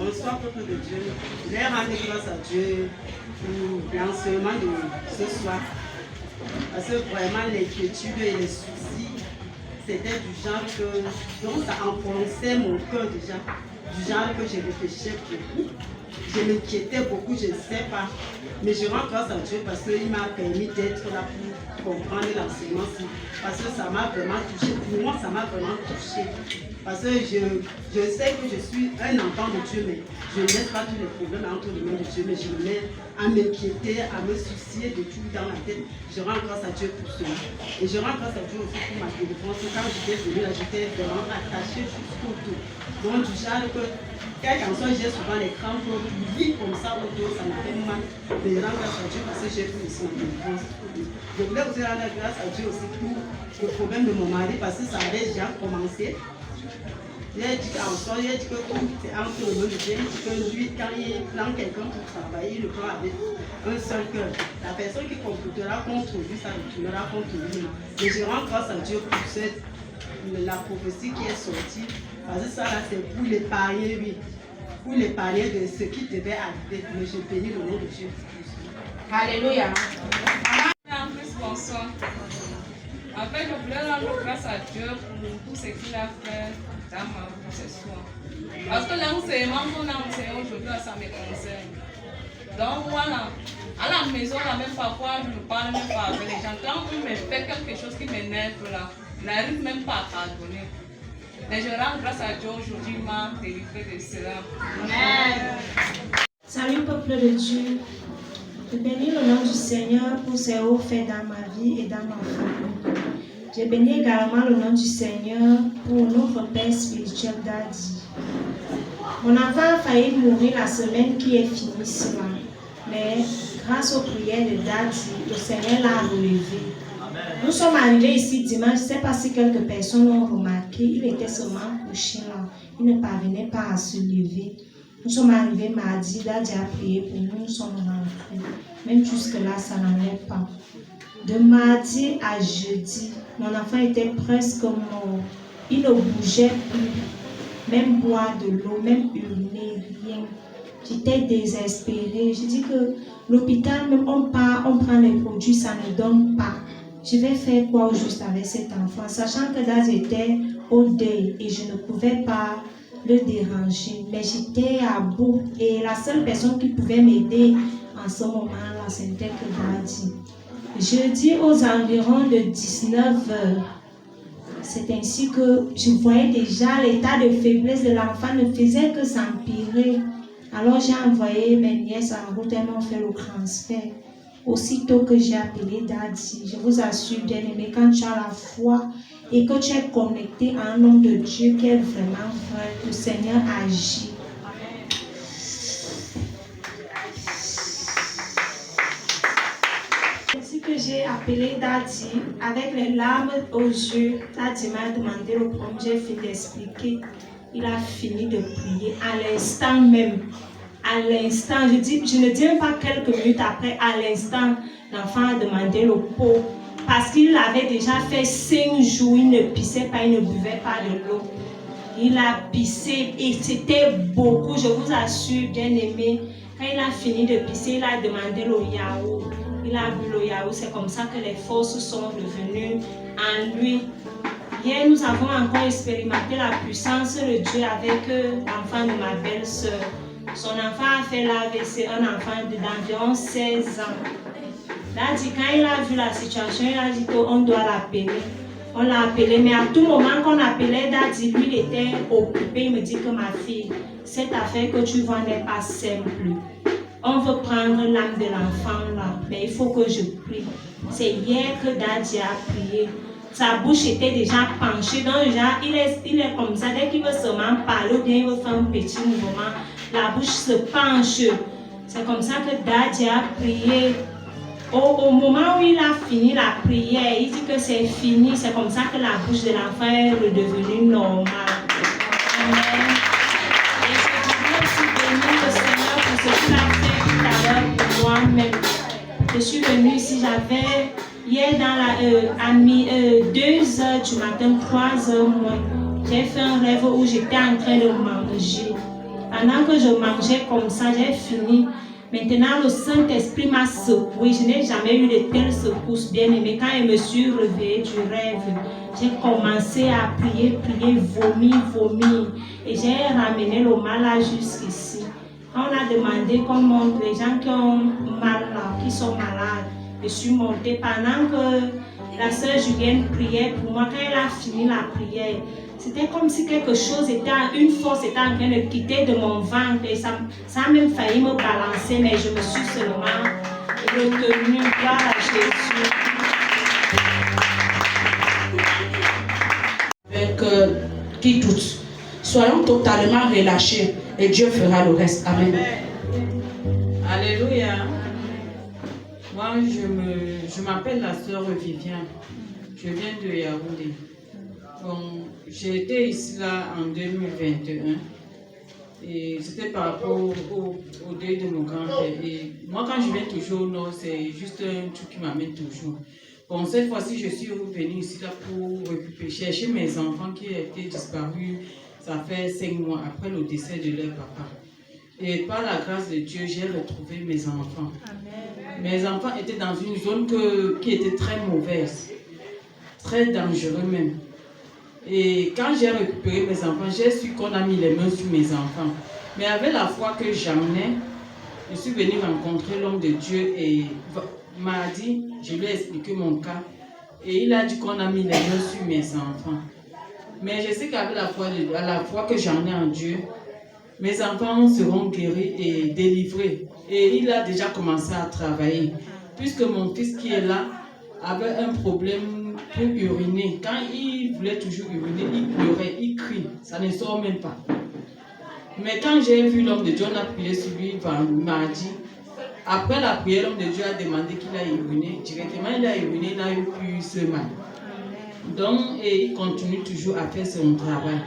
Bonsoir, peuple de Dieu. Je vais rendre grâce à Dieu pour l'enseignement de ce soir. Parce que vraiment, l'inquiétude et les soucis, c'était du genre que. Donc, ça enfonçait mon cœur déjà. Du genre que je réfléchissais beaucoup. Je m'inquiétais beaucoup, je ne sais pas. Mais je rends grâce à Dieu parce qu'il m'a permis d'être là pour comprendre l'enseignement. Parce que ça m'a vraiment touché. Pour moi, ça m'a vraiment touché. Parce que je sais que je suis un enfant de Dieu, mais je ne laisse pas tous les problèmes entre les mains de Dieu, mais je me mets à m'inquiéter, à me soucier de tout dans la tête. Je rends grâce à Dieu pour cela. Et je rends grâce à Dieu aussi pour ma délivrance. Quand j'étais venue là, j'étais vraiment attachée jusqu'au tout. Donc du genre que, quel qu'en soit, j'ai souvent les crampes, vite comme ça au dos, ça me fait mal. Mais je rends grâce à Dieu parce que j'ai pris aussi ma délivrance. Je voulais aussi rendre grâce à Dieu aussi pour le problème de mon mari parce que ça avait déjà commencé. Il a dit qu'en soi, il a dit que tout c'est entre le monde de Dieu. Il dit que lui, quand il prend quelqu'un pour travailler, il le prend avec un seul cœur. La personne qui complotera contre lui, ça retournera contre lui. Et je rends grâce à Dieu pour la prophétie qui est sortie. Parce que ça, là, c'est pour l'épargner, oui. Pour l'épargner de ce qui devait arriver. Mais je bénis le nom de Dieu. Alléluia. Bonsoir. En fait, je voulais rendre grâce à Dieu pour tout ce qu'il a fait dans ma vie ce soir. Parce que l'enseignement qu'on a enseigné aujourd'hui, ça me concerne. Donc voilà, à la maison, là, même parfois, je ne parle même pas avec les gens. Quand on me fait quelque chose qui m'énerve là, je n'arrive même pas à pardonner. Mais je rends grâce à Dieu aujourd'hui, il m'a délivré de cela. Amen. Salut peuple de Dieu. Je bénis le nom du Seigneur pour ses hauts faits dans ma vie et dans ma famille. Je bénis également le nom du Seigneur pour notre Père spirituel Daddy. Mon enfant a failli mourir la semaine qui est finie cela. Mais grâce aux prières de Daddy, le Seigneur l'a relevé. Nous sommes arrivés ici dimanche, je ne sais pas si quelques personnes l'ont remarqué, il était seulement couché là. Il ne parvenait pas à se lever. Nous sommes arrivés mardi, Daddy a prié pour nous, nous sommes rentrés. Même jusque-là, ça n'allait pas. De mardi à jeudi, mon enfant était presque mort. Il ne bougeait plus, même boire de l'eau, même uriner, rien. J'étais désespérée. J'ai dit que l'hôpital, même on prend les produits, ça ne donne pas. Je vais faire quoi au juste avec cet enfant, sachant que Daddy était au deuil et je ne pouvais pas le déranger. Mais j'étais à bout et la seule personne qui pouvait m'aider en ce moment-là, c'était que Daddy. Jeudi aux environs de 19h, c'est ainsi que je voyais déjà l'état de faiblesse de l'enfant ne faisait que s'empirer. Alors j'ai envoyé mes nièces en route, elles m'ont fait le transfert. Aussitôt que j'ai appelé Daddy, je vous assure, bien-aimé, quand tu as la foi et que tu es connecté à un homme de Dieu qui est vraiment vrai, le Seigneur agit. Ainsi que j'ai appelé Daddy, avec les larmes aux yeux, Daddy m'a demandé le problème, j'ai fini d'expliquer. Il a fini de prier à l'instant même. À l'instant, je ne dis même pas quelques minutes après, à l'instant, l'enfant a demandé le pot. Parce qu'il avait déjà fait 5 jours, il ne pissait pas, il ne buvait pas de l'eau. Il a pissé et c'était beaucoup, je vous assure, bien aimé. Quand il a fini de pisser, il a demandé le yaourt. Il a bu le yaourt, c'est comme ça que les forces sont revenues en lui. Hier, nous avons encore expérimenté la puissance de Dieu avec l'enfant de ma belle-sœur. Son enfant a fait l'AVC, un enfant d'environ 16 ans. Daddy, quand il a vu la situation, il a dit qu'on doit l'appeler. On l'a appelé, mais à tout moment qu'on appelait Daddy, lui, il était occupé. Il me dit que ma fille, cette affaire que tu vois n'est pas simple. On veut prendre l'âme de l'enfant là, mais il faut que je prie. C'est hier que Daddy a prié. Sa bouche était déjà penchée, donc déjà, il est comme ça. Dès qu'il veut seulement parler ou bien il veut faire un petit mouvement, la bouche se penche. C'est comme ça que Daddy a prié. Au moment où il a fini la prière, il dit que c'est fini. C'est comme ça que la bouche de l'enfant est redevenue normale. Amen. Et je voudrais aussi bénir le Seigneur pour ce qu'il a fait tout à l'heure pour moi-même. Je suis venue ici, j'avais hier à 2h du matin, 3h moins. J'ai fait un rêve où j'étais en train de manger. Pendant que je mangeais comme ça, j'ai fini. Maintenant, le Saint-Esprit m'a secoué. Je n'ai jamais eu de telle secousse, bien aimé. Quand je me suis réveillée du rêve, j'ai commencé à prier, vomir. Et j'ai ramené le malade jusqu'ici. Quand on a demandé qu'on montre les gens qui ont mal là, qui sont malades, je suis montée pendant que la sœur Julienne priait pour moi. Quand elle a fini la prière, c'était comme si quelque chose une force était en train de quitter de mon ventre. Et ça a même failli me balancer, mais je me suis seulement retenue. Gloire à Jésus. Avec qui doute. Soyons totalement relâchés et Dieu fera le reste. Amen. Alléluia. Moi, je m'appelle la sœur Viviane. Je viens de Yaoundé. Bon, j'ai été ici là en 2021. Et c'était par rapport au deuil de mon grand-père. Et moi, quand je viens toujours au nord, c'est juste un truc qui m'amène toujours. Bon, cette fois-ci, je suis revenue ici là pour chercher mes enfants qui étaient disparus. Ça fait 5 mois après le décès de leur papa. Et par la grâce de Dieu, j'ai retrouvé mes enfants. Amen. Mes enfants étaient dans une zone qui était très mauvaise, très dangereuse même. Et quand j'ai récupéré mes enfants, j'ai su qu'on a mis les mains sur mes enfants. Mais avec la foi que j'amenais, je suis venue rencontrer l'homme de Dieu et m'a dit, je lui ai expliqué mon cas. Et il a dit qu'on a mis les mains sur mes enfants. Mais je sais qu'avec la foi que j'en ai en Dieu, mes enfants seront guéris et délivrés. Et il a déjà commencé à travailler. Puisque mon fils qui est là avait un problème pour uriner. Quand il voulait toujours uriner, il pleurait, il crie. Ça ne sort même pas. Mais quand j'ai vu l'homme de Dieu, on a prié sur lui mardi. Après la prière, l'homme de Dieu a demandé qu'il a uriné. Directement, il a uriné, il n'a eu plus ce mal. Donc, et il continue toujours à faire son travail.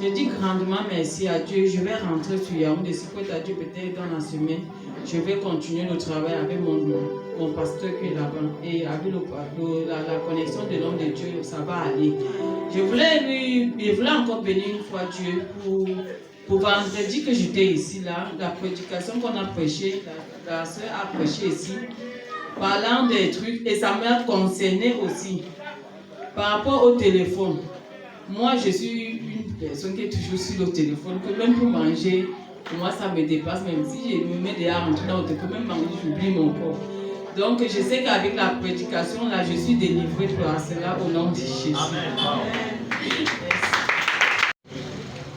Je dis grandement merci à Dieu. Je vais rentrer sur Yaoundé. Si peut-être à Dieu, peut-être dans la semaine, je vais continuer le travail avec mon pasteur qui est là-bas. Et avec la connexion de l'homme de Dieu, ça va aller. Je voulais encore bénir une fois Dieu pour vendredi que j'étais ici, là, la prédication qu'on a prêchée, la soeur a prêché ici, parlant des trucs, et ça m'a concerné aussi. Par rapport au téléphone, moi je suis une personne qui est toujours sur le téléphone, que même pour manger, pour moi ça me dépasse, même si je me mets dehors en train de même manger, j'oublie mon corps. Donc je sais qu'avec la prédication, là, je suis délivrée par cela au nom de Jésus. Amen.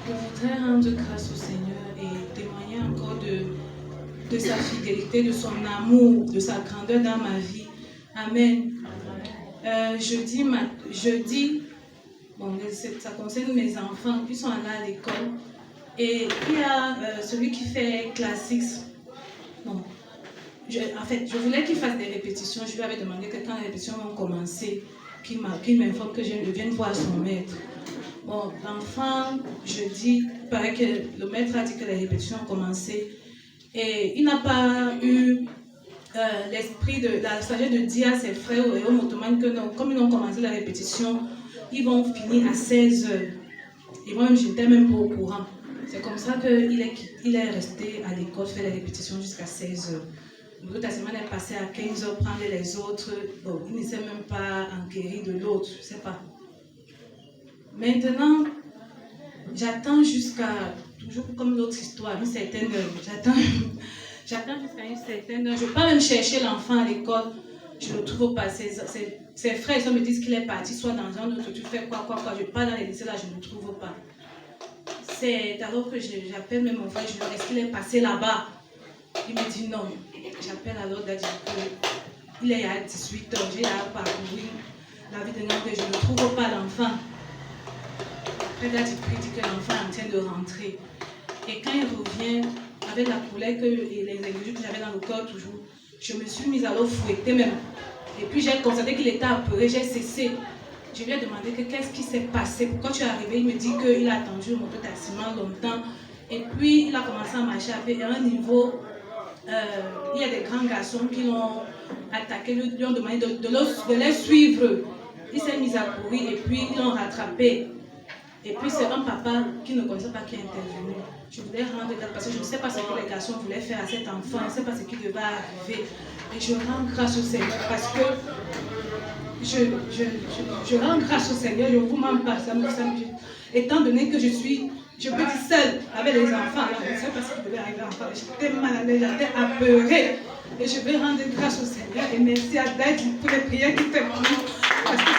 Je voudrais rendre grâce au Seigneur et témoigner encore de sa fidélité, de son amour, de sa grandeur dans ma vie. Amen. Jeudi, bon, ça concerne mes enfants qui sont allés à l'école. Et il y a celui qui fait classiques. Bon, en fait, je voulais qu'il fasse des répétitions. Je lui avais demandé que quand les répétitions vont commencer, qu'il m'informe que je vienne voir son maître. Bon, l'enfant, jeudi, il paraît que le maître a dit que les répétitions ont commencé. Et il n'a pas eu l'esprit de la sagesse de dire à ses frères et aux motomanes que non, comme ils ont commencé la répétition, ils vont finir à 16h. Et moi, je n'étais même pas au courant. C'est comme ça qu'il est resté à l'école, faire les répétitions jusqu'à 16h. L'autre semaine est passée à 15h, prendre les autres. Bon, il ne s'est même pas enquéri de l'autre, je ne sais pas. Maintenant, j'attends jusqu'à, toujours comme l'autre histoire, une certaine heure. J'attends jusqu'à une certaine heure. Je ne vais pas même chercher l'enfant à l'école. Je ne le trouve pas. Ses frères, ils me disent qu'il est parti, soit dans un autre, tu fais quoi. Je pars dans les lycées, là, je ne le trouve pas. C'est alors que j'appelle même mon frère, je lui dis, est-ce qu'il est passé là-bas? Il me dit non. J'appelle alors Daddy, il est à 18h, j'ai à parcourir la vie de notre je ne trouve pas l'enfant. Après Daddy dit que l'enfant est en train de rentrer. Et quand il revient, avec la colère et les inquiétudes que j'avais dans le corps toujours, je me suis mise à le fouetter même. Et puis j'ai constaté qu'il était apeuré, j'ai cessé. Je lui ai demandé qu'est-ce qui s'est passé, pourquoi tu es arrivé. Il me dit qu'il a attendu le mototaximent longtemps. Et puis il a commencé à marcher à un niveau. Il y a des grands garçons qui l'ont attaqué, lui ont demandé de les suivre. Il s'est mis à courir et puis ils l'ont rattrapé. Et puis c'est un papa qui ne connaissait pas qui est intervenu. Je voulais rendre grâce parce que je ne sais pas ce que les garçons voulaient faire à cet enfant, je ne sais pas ce qui devait arriver. Et je rends grâce au Seigneur parce que je rends grâce au Seigneur, je vous m'en passe. Étant donné que je peux dire seule avec les enfants, alors je ne sais pas ce qui devait arriver à l'enfant. J'étais mal à l'aise, j'étais apeurée. Et je vais rendre grâce au Seigneur et merci à Daïd pour les prières qu'il fait pour nous. Parce que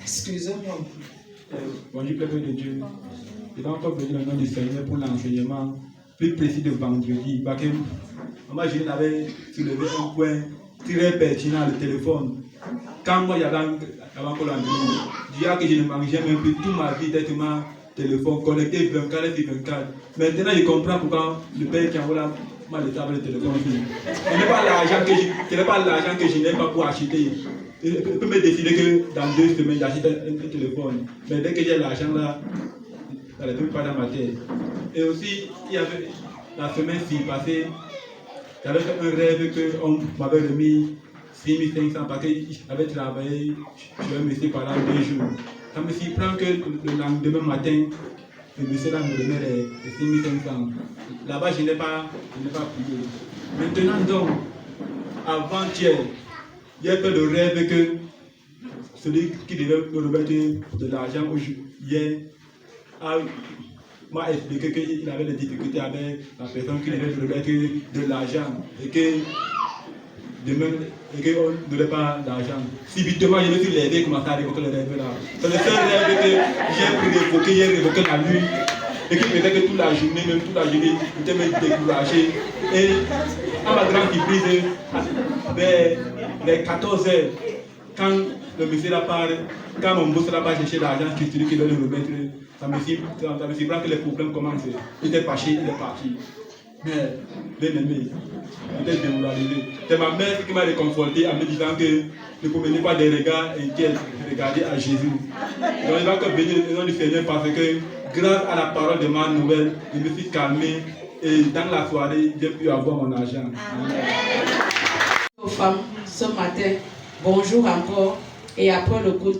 excusez-moi. Bonjour, peuple de Dieu. Je vais encore venir au nom du Seigneur pour l'enseignement plus précis de vendredi. Parce que moi, je n'avais soulevé un point très pertinent, le téléphone. Quand moi, avant qu'on l'enseigné, je disais que je ne mangeais même plus toute ma vie d'être ma téléphone connecté 24 sur 24. Maintenant, je comprends pourquoi le père qui envoie l'état avec le téléphone. Ce n'est pas l'argent que je n'ai pas pour acheter. Je peux me décider que dans 2 semaines, j'achète un téléphone. Mais dès que j'ai l'argent là, ça ne peut pas dans ma tête. Et aussi, il y avait la semaine-ci passée, j'avais fait un rêve qu'on m'avait remis 6500 parce que j'avais travaillé chez un monsieur pendant 2 jours. Ça me surprend que le lendemain matin, le monsieur là me remet les 6500. Là-bas, je n'ai pas prié. Maintenant donc, avant-hier, j'ai fait le rêve que celui qui devait me remettre de l'argent hier m'a expliqué qu'il avait des difficultés avec la personne qui devait me remettre de l'argent et que demain, qu'on ne donnait pas d'argent. Subitement, je me suis levé et commencé à révoquer le rêve là. C'est le seul rêve que j'ai révoqué la nuit et qui faisait que toute la journée, j'étais même découragé. Et à ma grande surprise, vers les 14 h, quand le monsieur là part, quand mon boss là va chercher l'argent, qui est celui qui doit le remettre, ça me surprend que les problèmes commencent. Il était fâché, il est parti. Mais, bien aimé, peut-être démoralisé. C'est ma mère qui m'a réconforté en me disant que ne promenez pas des regards inquiets, regardez à Jésus. Donc il va encore bénir le nom du Seigneur parce que grâce à la parole de ma nouvelle, je me suis calmé et dans la soirée, j'ai pu avoir mon argent. Aux femmes, ce matin, bonjour encore. Et après le coup,